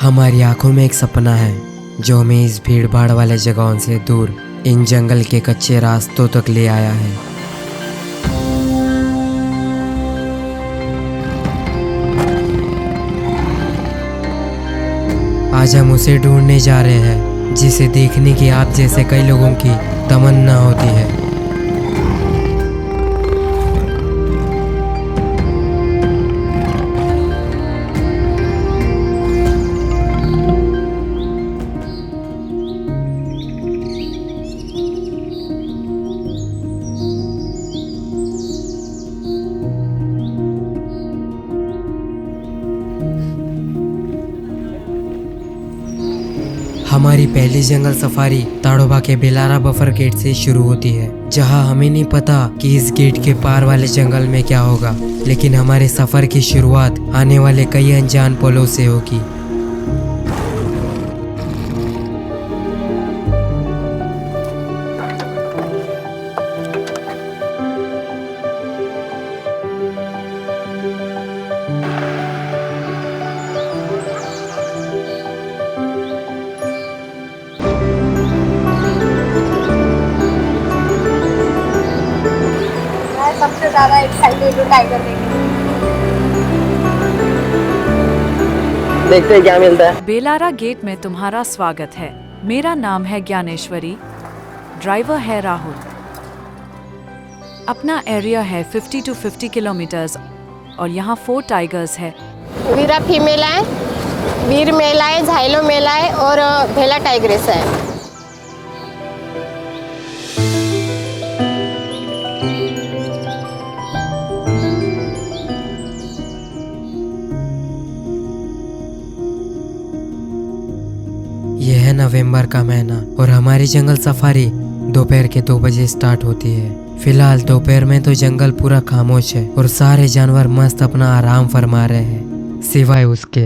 हमारी आंखों में एक सपना है जो हमें इस भीड़ भाड़ वाले जगहों से दूर इन जंगल के कच्चे रास्तों तक ले आया है। आज हम उसे ढूंढने जा रहे हैं जिसे देखने की आप जैसे कई लोगों की तमन्ना होती है। हमारी पहली जंगल सफारी ताड़ोबा के बेलारा बफर गेट से शुरू होती है, जहां हमें नहीं पता कि इस गेट के पार वाले जंगल में क्या होगा, लेकिन हमारे सफर की शुरुआत आने वाले कई अनजान पलों से होगी। सबसे ज्यादा एक्साइटेड हूँ टाइगर देखने। देखते हैं क्या मिलता है। बेलारा गेट में तुम्हारा स्वागत है। मेरा नाम है ज्ञानेश्वरी, ड्राइवर है राहुल। अपना एरिया है 50 to 50 किलोमीटर्स और यहाँ 4 टाइगर्स है। वीरा फीमेल है, वीर मेल है, झाइलो मेल है और भेला टाइग्रेस है। यह है नवंबर का महीना और हमारी जंगल सफारी दोपहर के 2 बजे स्टार्ट होती है। फिलहाल दोपहर में तो जंगल पूरा खामोश है और सारे जानवर मस्त अपना आराम फरमा रहे हैं, सिवाय उसके।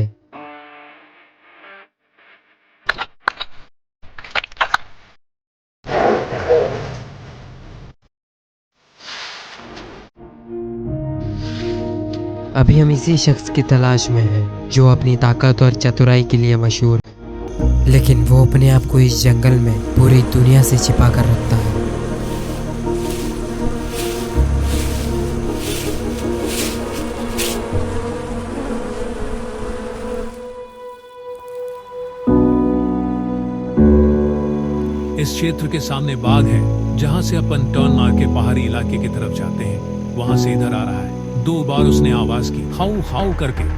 अभी हम इसी शख्स की तलाश में हैं जो अपनी ताकत और चतुराई के लिए मशहूर है, लेकिन वो अपने आप को इस जंगल में पूरी दुनिया से छिपा कर रखता है। इस क्षेत्र के सामने बाग है, जहां से अपन टर्न मार के पहाड़ी इलाके की तरफ जाते हैं। वहां से इधर आ रहा है। 2 बार उसने आवाज की, हाउ हाउ करके।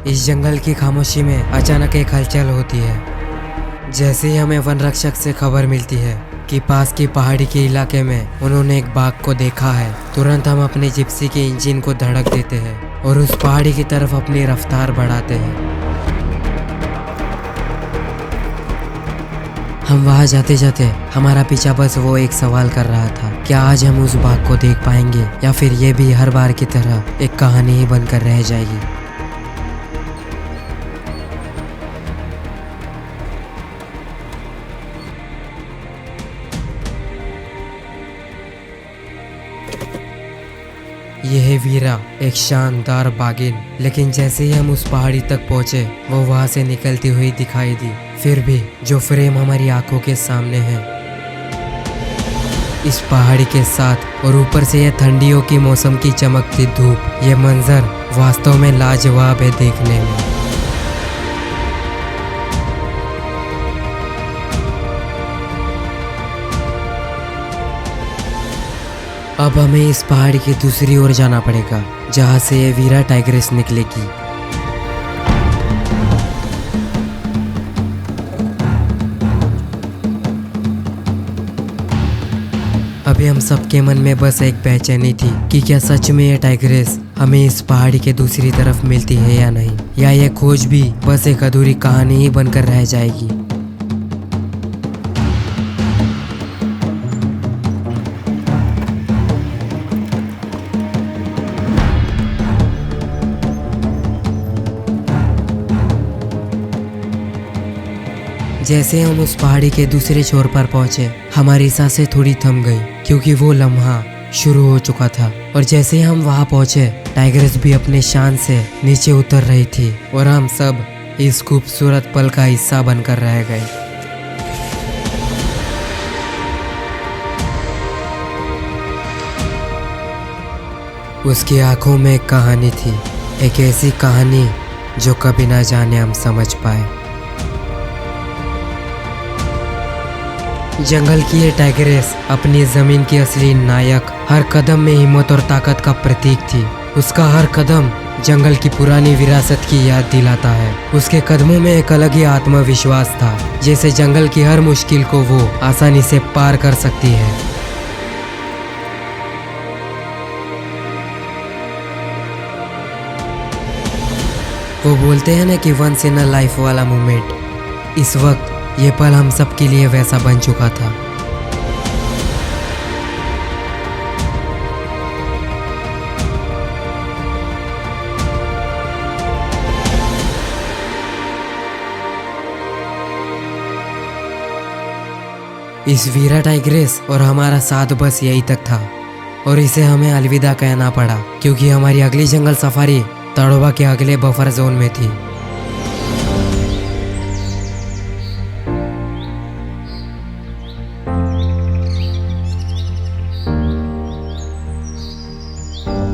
इस जंगल की खामोशी में अचानक एक हलचल होती है। जैसे ही हमें वन रक्षक से खबर मिलती है कि पास की पहाड़ी के इलाके में उन्होंने एक बाघ को देखा है, तुरंत हम अपने जिप्सी के इंजन को धड़क देते हैं और उस पहाड़ी की तरफ अपनी रफ्तार बढ़ाते हैं। हम वहां जाते जाते हमारा पीछा बस वो एक सवाल कर रहा था, क्या आज हम उस बाघ को देख पाएंगे या फिर ये भी हर बार की तरह एक कहानी ही बनकर रह जाएगी। यह है वीरा, एक शानदार बागिन। लेकिन जैसे ही हम उस पहाड़ी तक पहुंचे, वो वहां से निकलती हुई दिखाई दी। फिर भी जो फ्रेम हमारी आंखों के सामने है, इस पहाड़ी के साथ और ऊपर से यह ठंडियों की मौसम की चमकती धूप, यह मंजर वास्तव में लाजवाब है देखने में। अब हमें इस पहाड़ी की दूसरी ओर जाना पड़ेगा, जहां से ये वीरा टाइग्रेस निकलेगी। अभी हम सबके मन में बस एक बेचैनी थी कि क्या सच में ये टाइग्रेस हमें इस पहाड़ी के दूसरी तरफ मिलती है या नहीं, या यह खोज भी बस एक अधूरी कहानी ही बनकर रह जाएगी। जैसे हम उस पहाड़ी के दूसरे छोर पर पहुंचे, हमारी सांसें थोड़ी थम गई, क्योंकि वो लम्हा शुरू हो चुका था। और जैसे ही हम वहां पहुंचे, टाइग्रेस भी अपने शान से नीचे उतर रही थी और हम सब इस खूबसूरत पल का हिस्सा बनकर रह गए। उसकी आंखों में एक कहानी थी, एक ऐसी कहानी जो कभी ना जाने हम समझ पाए। जंगल की ये टाइग्रेस अपनी जमीन की असली नायक, हर कदम में हिम्मत और ताकत का प्रतीक थी। उसका हर कदम जंगल की पुरानी विरासत की याद दिलाता है। उसके कदमों में एक अलग ही आत्मविश्वास था, जैसे जंगल की हर मुश्किल को वो आसानी से पार कर सकती है। वो बोलते हैं ना कि वंस इन अ लाइफ वाला मोमेंट, इस वक्त ये पल हम सब के लिए वैसा बन चुका था। इस वीरा टाइग्रेस और हमारा साथ बस यही तक था और इसे हमें अलविदा कहना पड़ा, क्योंकि हमारी अगली जंगल सफारी तड़ोबा के अगले बफर जोन में थी।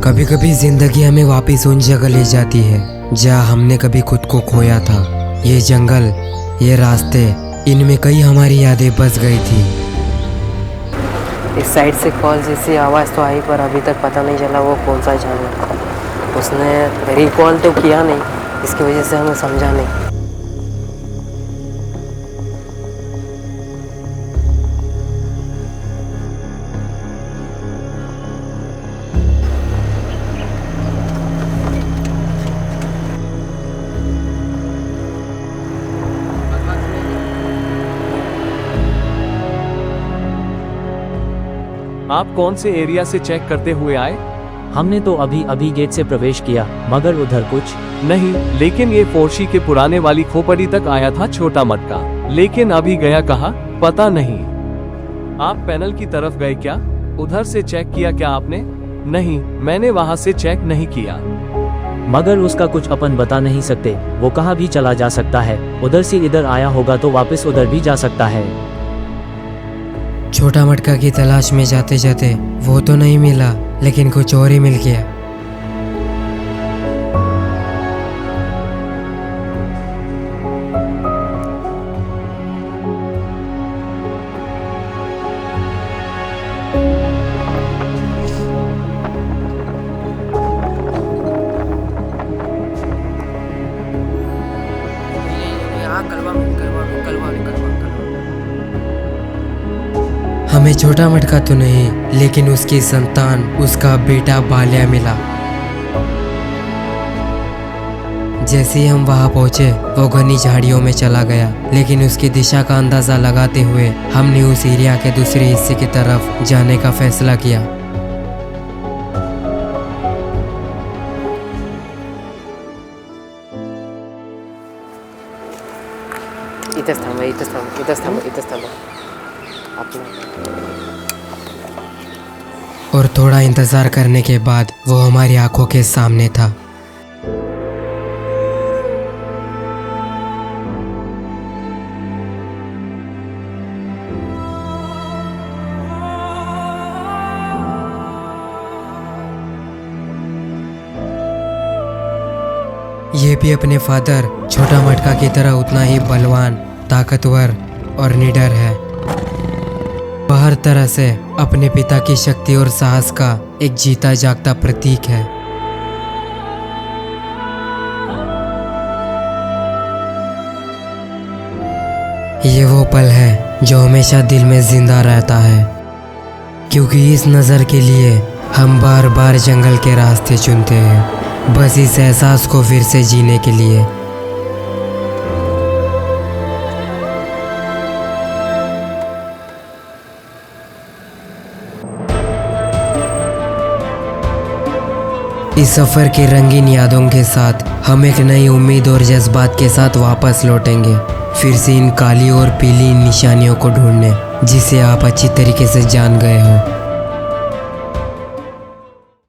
कभी कभी जिंदगी हमें वापस उन जगह ले जाती है जहाँ हमने कभी खुद को खोया था। ये जंगल, ये रास्ते, इनमें कई हमारी यादें बस गई थी। इस साइड से कॉल जैसी आवाज़ तो आई, पर अभी तक पता नहीं चला वो कौन सा जानवर। उसने रिकॉल तो किया नहीं, इसकी वजह से हमें समझा नहीं। आप कौन से एरिया से चेक करते हुए आए? हमने तो अभी अभी गेट से प्रवेश किया, मगर उधर कुछ नहीं, लेकिन ये फोर्शी के पुराने वाली खोपड़ी तक आया था छोटा मटका, लेकिन अभी गया कहाँ पता नहीं। आप पैनल की तरफ गए क्या? उधर से चेक किया क्या आपने? नहीं, मैंने वहाँ से चेक नहीं किया। मगर उसका कुछ अपन बता नहीं सकते, वो कहाँ भी चला जा सकता है। उधर से इधर आया होगा तो वापस उधर भी जा सकता है। छोटा मटका की तलाश में जाते जाते वो तो नहीं मिला, लेकिन कुछ और ही मिल गया। हमें छोटा मटका तो नहीं, लेकिन उसकी संतान, उसका बेटा बाल्या मिला। जैसे ही हम वहां पहुंचे, वो घनी झाड़ियों में चला गया, लेकिन उसकी दिशा का अंदाजा लगाते हुए हमने उस एरिया के दूसरे हिस्से की तरफ जाने का फैसला किया। इथंच थांबा। और थोड़ा इंतजार करने के बाद वो हमारी आंखों के सामने था। ये भी अपने फादर छोटा मटका की तरह उतना ही बलवान, ताकतवर और निडर है। वह हर तरह से अपने पिता की शक्ति और साहस का एक जीता जागता प्रतीक है। ये वो पल है जो हमेशा दिल में जिंदा रहता है, क्योंकि इस नज़र के लिए हम बार बार जंगल के रास्ते चुनते हैं, बस इस एहसास को फिर से जीने के लिए। इस सफ़र की रंगीन यादों के साथ हम एक नई उम्मीद और जज्बात के साथ वापस लौटेंगे, फिर से इन काली और पीली निशानियों को ढूंढने जिसे आप अच्छी तरीके से जान गए हो।